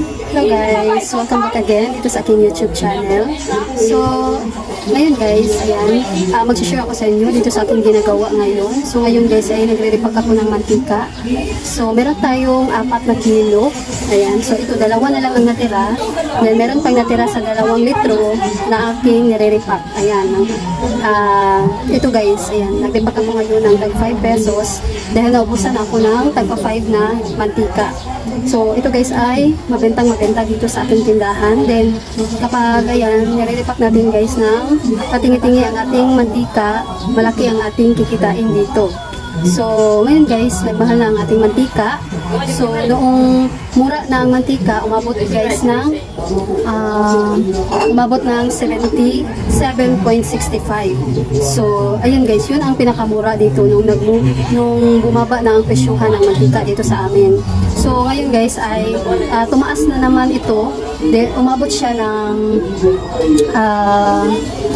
Hello guys, welcome back again dito sa aking YouTube channel. So, ngayon guys, ayan, mag-share ako sa inyo dito sa aking ginagawa ngayon. So, ngayon guys, ay nagre-repack ako ng mantika. So, meron tayong 4 na kilo. Ayan, so ito, 2 na lang ang natira. Then, meron pang natira sa 2 litro na aking nire-repack. Ayan, ito guys, ayan, nag-repack ako ngayon ng tag 5 pesos dahil naubusan ako ng tag 5 na mantika. So, ito guys ay mabentang-mabenta dito sa ating tindahan. Then, kapag ayan, nire-repack natin guys ng patingi-tingi ang ating mantika, malaki ang ating kikitain dito. So, ngayon guys, nagmahal na ang ating mantika. So, noong mura na ang mantika, umabot guys ng 77.65. So, ayun guys, yun ang pinakamura dito nung bumaba na ang presyuhan ng mantika dito sa amin. So, ngayon guys ay tumaas na naman ito. Then, umabot siya ng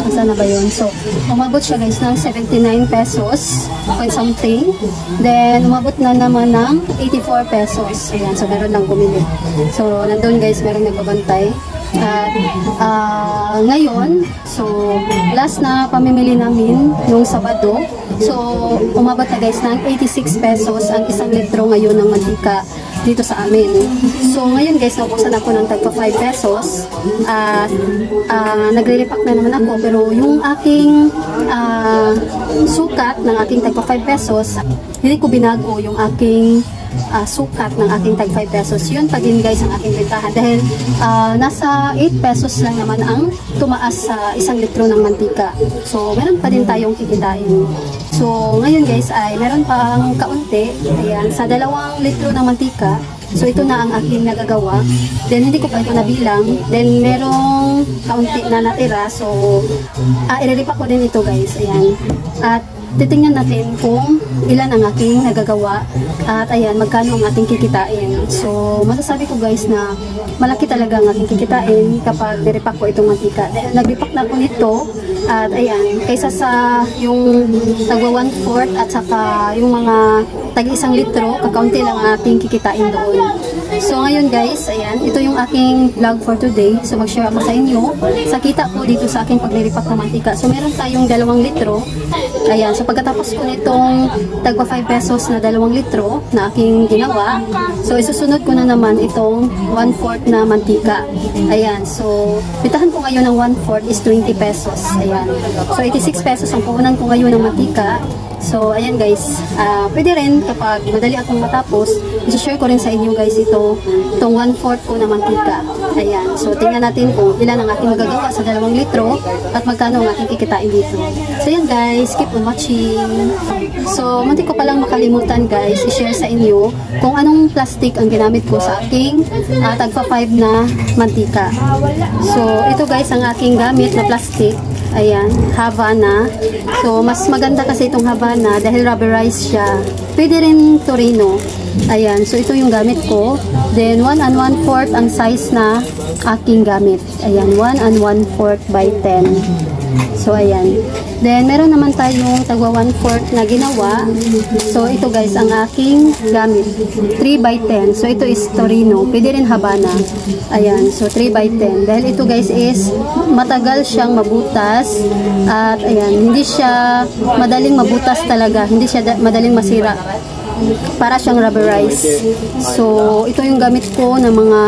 saan na ba yun? So, umabot siya guys ng 79 pesos point something. Then, umabot na naman ng 84 pesos. Ayan, so meron lang bumili. So, nandun guys, meron nagbabantay. At ngayon, so last na pamimili namin nung Sabado. So, umabot na guys ng 86 pesos ang 1 litro ngayon ng mantika dito sa amin. So, ngayon guys, naubusan ako ng tagpa 5 pesos. Nagre-repack na naman ako, pero yung aking sukat ng aking tagpa 5 pesos, hindi ko binago yung aking sukat ng aking tag 5 pesos. Yun pa din guys ang aking bentahan dahil nasa 8 pesos lang naman ang tumaas sa 1 litro ng mantika. So, meron pa din tayong kikitain. So, ngayon guys ay meron pang kaunti. Ayan, sa 2 litro ng mantika. So, ito na ang aking nagagawa. Then, hindi ko pa ito nabilang. Then, merong kaunti na natira. So, i-repack ko din ito guys. Ayan. At titingnan natin kung ilan ang aking nagagawa at ayan, magkano ang ating kikitain. So, masasabi ko guys na malaki talaga ang ating kikitain kapag nirepack ko itong mantika. Dahil nag-repack na ako nito at ayan, kaysa sa yung tagwa 1/4 at saka yung mga tag 1 litro, kakaunti lang ang ating kikitain doon. So, ngayon guys, ayan, ito yung aking vlog for today. So, mag-share ako sa inyo sa kita ko dito sa aking pag-repack ng mantika. So, meron tayong 2 litro. Ayan, so pagkatapos ko nitong tagpa 5 pesos na 2 litro na aking ginawa, so isusunod ko na naman itong 1/4 na mantika. Ayan, so bitahan ko ngayon ng 1/4 is 20 pesos. Ayan, so 86 pesos ang puhunan ko ngayon ng mantika. So, ayan guys, pwede rin kapag madali akong matapos, i-share ko rin sa inyo guys itong 1/4 ko na mantika. Ayan, so tingnan natin kung ilan ang aking magagawa sa 2 litro at magkano ang aking kikitain dito. So, ayan guys, keep on watching. So, muntik ko palang makalimutan guys, i-share sa inyo kung anong plastic ang ginamit ko sa aking tagpa 5 na mantika. So, ito guys ang aking gamit na plastic. Ayan, Havana. So, mas maganda kasi itong Havana dahil rubberized siya. Pwede rin Torino. Ayan, so ito yung gamit ko. Then, 1 1/4 ang size na aking gamit. Ayan, 1 1/4 by 10. So, ayan. Then, meron naman tayong tagwa 1/4 na ginawa. So, ito guys, ang aking gamit. 3 by 10. So, ito is Torino. Pwede rin Havana. Ayan, so 3 by 10. Dahil ito guys is matagal siyang mabutas. At, ayan, hindi siya madaling mabutas talaga. Hindi siya madaling masira. Para siyang rubberized. So, ito yung gamit ko na mga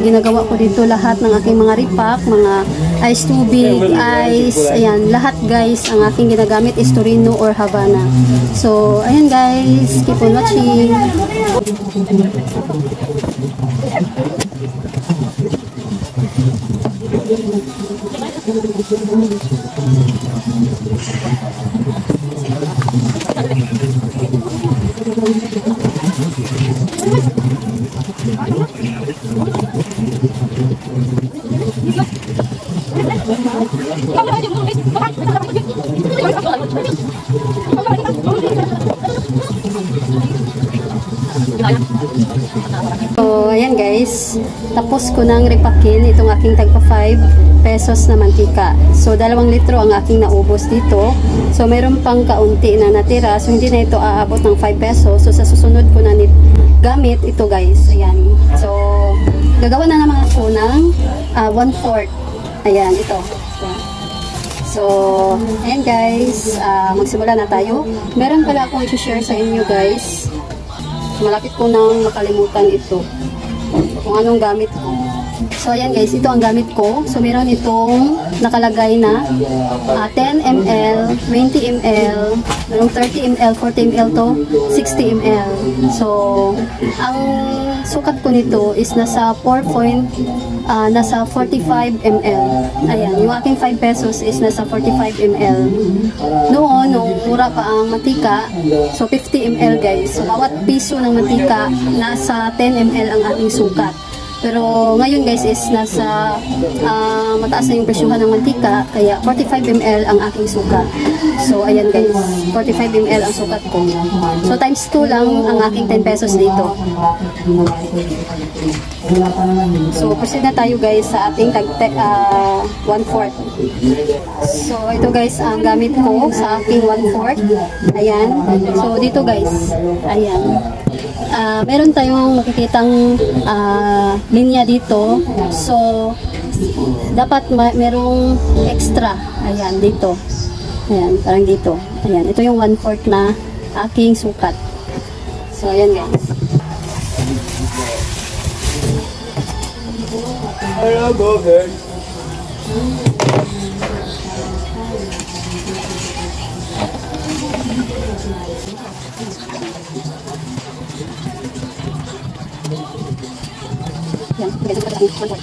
ginagawa ko dito. Lahat ng aking mga repack, mga ice tubig, ice, ayan, lahat guys, ang aking ginagamit is Torino or Havana. So, ayan guys, keep on watching. So, ayan guys, tapos ko nang repakin itong aking tagpa 5 pesos na mantika. So, 2 litro ang aking naubos dito. So, meron pang kaunti na natira. So, hindi na ito aabot ng 5 pesos. So, sa susunod ko na gamit ito guys. Ayan. So, gagawa na naman ako ng 1/4. Ayan, ito. Ayan. So, ayan guys, magsimula na tayo. Meron pala akong i-share sa inyo guys. Malapit ko nang makalimutan ito. Kung anong gamit ko. So, ayan guys, ito ang gamit ko. So, meron itong nakalagay na 10 ml, 20 ml, merong 30 ml, 40 ml to 60 ml. So, ang sukat ko nito is nasa 45 ml. Ayan, yung aking 5 pesos is nasa 45 ml. Noon, nung mura pa ang mantika, so 50 ml guys. So, bawat piso ng mantika, nasa 10 ml ang ating sukat. Pero ngayon guys is nasa mataas na yung presyuhan ng mantika, kaya 45 ml ang aking sukat. So ayan guys, 45 ml ang sukat ko. So times 2 lang ang aking 10 pesos dito. So proceed na tayo guys sa ating 1/4. So ito guys ang gamit ko sa aking 1/4. Ayan. So dito guys, ayan. Meron tayong makikitang linya dito. So, dapat merong extra. Ayan, dito. Ayan, parang dito. Ayan, ito yung 1/4 na aking sukat. So, ayan guys. Hello, go girl. Yan, ganito pa lang.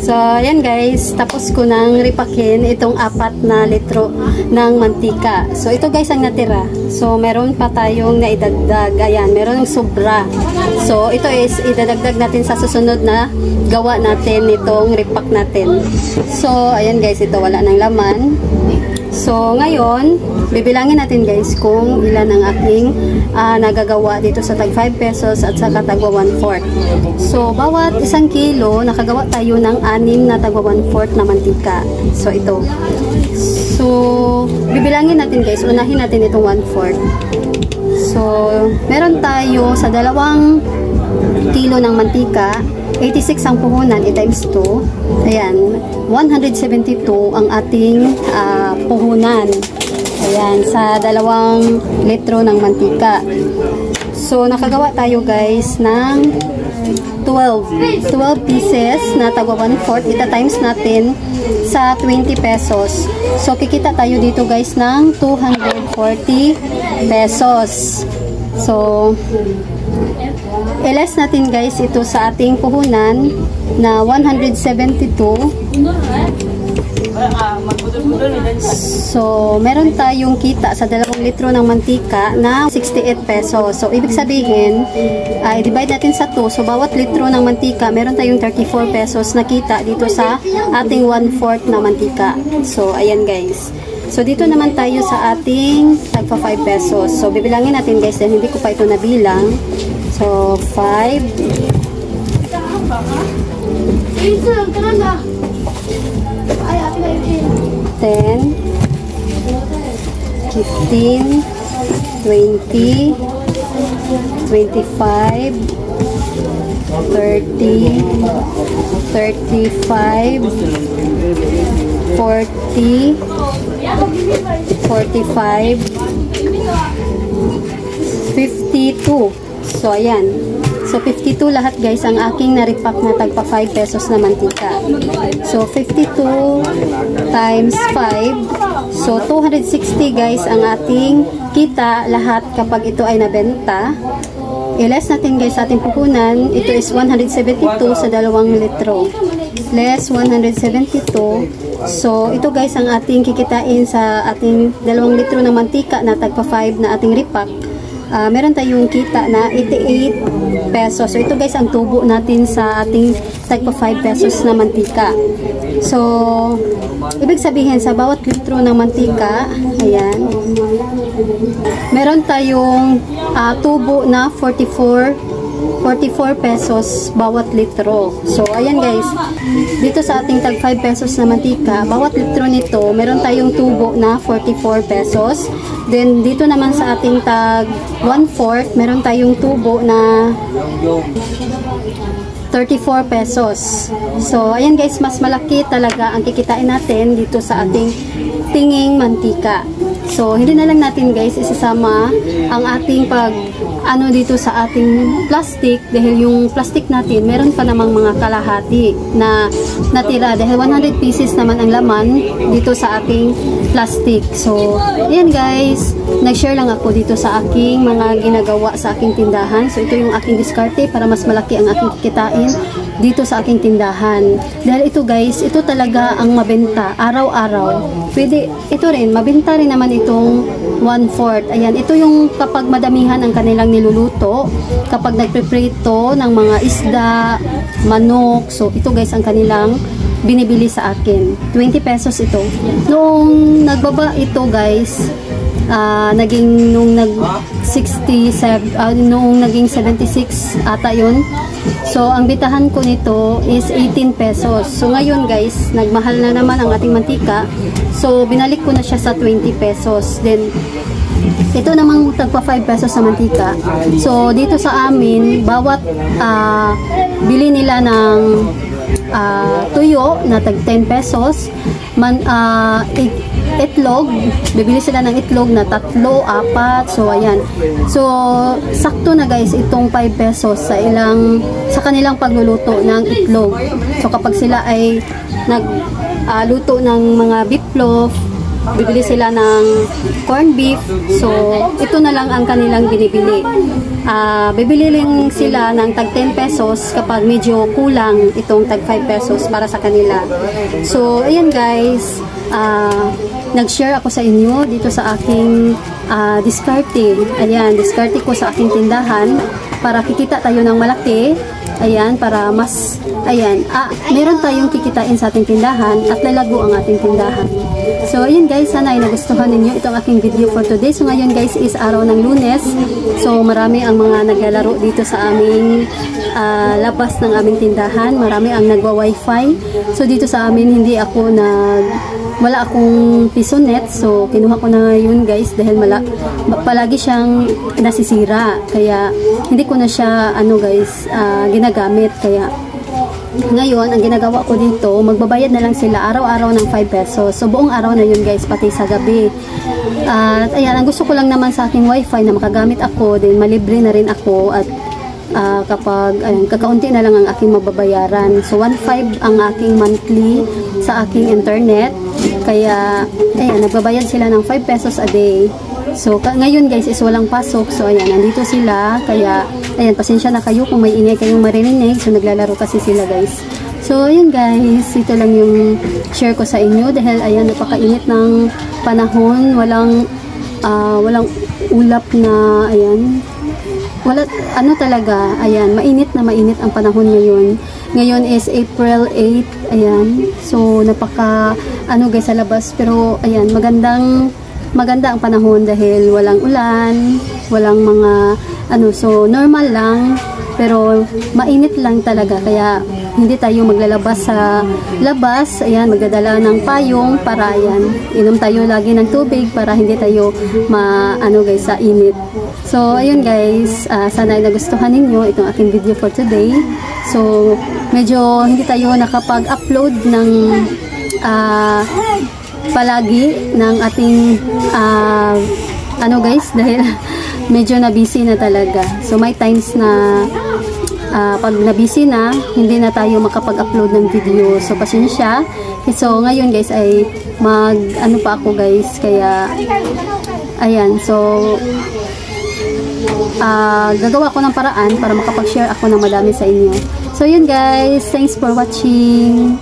So, ayan guys, tapos ko nang ripakin itong 4 na litro ng mantika. So, ito guys ang natira. So, meron pa tayong naidagdag. Ayan, meron sobra. So, ito is idadagdag natin sa susunod na gawa natin itong ripak natin. So, ayan guys, ito wala ng laman. So, ngayon, bibilangin natin guys kung ilan ang aking nagagawa dito sa tag 5 pesos at sa tagwa 1/4. So, bawat 1 kilo, nakagawa tayo ng 6 na tagwa 1/4 na mantika. So, ito. So, bibilangin natin guys, unahin natin itong 1/4. So, meron tayo sa 2 kilo ng mantika, 86 ang puhunan, i-times 2. Ayan, 172 ang ating puhunan. Ayan, sa 2 litro ng mantika. So, nakagawa tayo guys ng 12 pieces na tagwa 1/4. Ita-times natin sa 20 pesos. So, kikita tayo dito guys ng 240 pesos. So, i-less natin guys ito sa ating puhunan na 172. So, meron tayong kita sa 2 litro ng mantika na 68 pesos. So, ibig sabihin, i-divide natin sa 2. So, bawat litro ng mantika, meron tayong 34 pesos na kita dito sa ating 1/4 na mantika. So, ayan guys. So, dito naman tayo sa ating tagpa 5 pesos. So, bibilangin natin guys dahil hindi ko pa ito nabilang. So, 5 10 15 20 25 30 35 40 45 52. So, ayan. So, 52 lahat guys ang aking naripak na tagpa 5 pesos na mantika. So, 52 times 5. So, 260 guys ang ating kita lahat kapag ito ay nabenta. I-less natin guys sa ating puhunan. Ito is 172 sa 2 litro. Less 172. So, ito guys ang ating kikitain sa ating 2 litro ng mantika na tagpa 5 na ating repack. Meron tayong kita na 88 pesos. So, ito guys ang tubo natin sa ating tagpa 5 pesos na mantika. So, ibig sabihin sa bawat litro ng mantika, ayan, meron tayong tubo na 44 pesos bawat litro. So, ayan guys, dito sa ating tag 5 pesos na mantika, bawat litro nito, meron tayong tubo na 44 pesos. Then, dito naman sa ating tag 1/4, meron tayong tubo na 34 pesos. So, ayan guys, mas malaki talaga ang kikitain natin dito sa ating tinging mantika. So, hindi na lang natin guys isasama ang ating dito sa ating plastic dahil yung plastic natin meron pa namang mga kalahati na natira dahil 100 pieces naman ang laman dito sa ating plastic. So, ayan guys, nag-share lang ako dito sa aking mga ginagawa sa aking tindahan. So, ito yung aking diskarte para mas malaki ang aking kikitain dito sa aking tindahan. Dahil ito guys, ito talaga ang mabenta araw-araw. Pwede, ito rin, mabenta rin naman itong 1/4. Ayan, ito yung kapag madamihan ang kanilang niluluto, kapag nagpiprito ng mga isda, manok. So, ito guys ang kanilang binibili sa akin. 20 pesos ito. Noong nagbaba ito guys, naging nung naging 76 ata yun. So, ang bitahan ko nito is 18 pesos. So, ngayon guys, nagmahal na naman ang ating mantika. So, binalik ko na siya sa 20 pesos. Then, ito namang tagpa 5 pesos sa mantika. So, dito sa amin, bawat bili nila ng tuyo na tag 10 pesos, itlog, bibili sila ng itlog na 3, 4, so ayan. So, sakto na guys itong 5 pesos sa kanilang pagluluto ng itlog. So, kapag sila ay nagluto ng mga beef loaf, bibili sila ng corn beef. So, ito na lang ang kanilang binibili. Bibili lang sila ng tag 10 pesos kapag medyo kulang itong tag 5 pesos para sa kanila. So, ayan guys, nag-share ako sa inyo dito sa aking diskarte. Ayan, diskarte ko sa aking tindahan para kikita tayo ng malaki. Ayan, para mas, ayan, meron tayong kikitain sa ating tindahan at lalago ang ating tindahan. So, ayan guys, sana ay nagustuhan ninyo itong aking video for today. So, ngayon guys is araw ng Lunes. So, marami ang mga naglalaro dito sa aming labas ng aming tindahan. Marami ang nagwa-wifi. So, dito sa amin, wala akong piso net. So, kinuha ko na yun guys dahil palagi siyang nasisira. Kaya, hindi ko na siya, ginagamit. Kaya, ngayon, ang ginagawa ko dito, magbabayad na lang sila araw-araw ng 5 pesos. So, buong araw na yun guys, pati sa gabi. At ayan, ang gusto ko lang naman sa aking wifi na makagamit ako, din malibre na rin ako. At kapag, kakaunti na lang ang aking mababayaran. So, 1.5 ang aking monthly sa aking internet. Kaya, ayan, nagbabayad sila ng 5 pesos a day. So, ngayon guys is walang pasok. So, ayan, nandito sila. Kaya, ayan, pasensya na kayo kung may ingay kayong maririnig. So, naglalaro kasi sila guys. So, ayan guys, ito lang yung share ko sa inyo. Dahil, ayan, napakainit ng panahon. Walang ulap na, ayan. Talaga, ayan, mainit na mainit ang panahon ngayon. Ngayon is April 8, ayan. So, guys, sa labas. Pero, ayan, maganda ang panahon dahil walang ulan, walang mga so normal lang, pero mainit lang talaga. Kaya hindi tayo maglalabas sa labas. Ayan, magdadala ng payong para ayan, inom tayo lagi ng tubig para hindi tayo guys, sa init. So, ayun guys, sana ay nagustuhan ninyo itong aking video for today. So, medyo hindi tayo nakapag-upload ng palagi ng ating guys, dahil medyo na-busy na talaga. So may times na pag na-busy na, hindi na tayo makapag-upload ng video. So pasensya. So ngayon guys ay ano pa ako guys, kaya ayan, so gagawa ko ng paraan para makapag-share ako ng madami sa inyo. So yun guys, thanks for watching.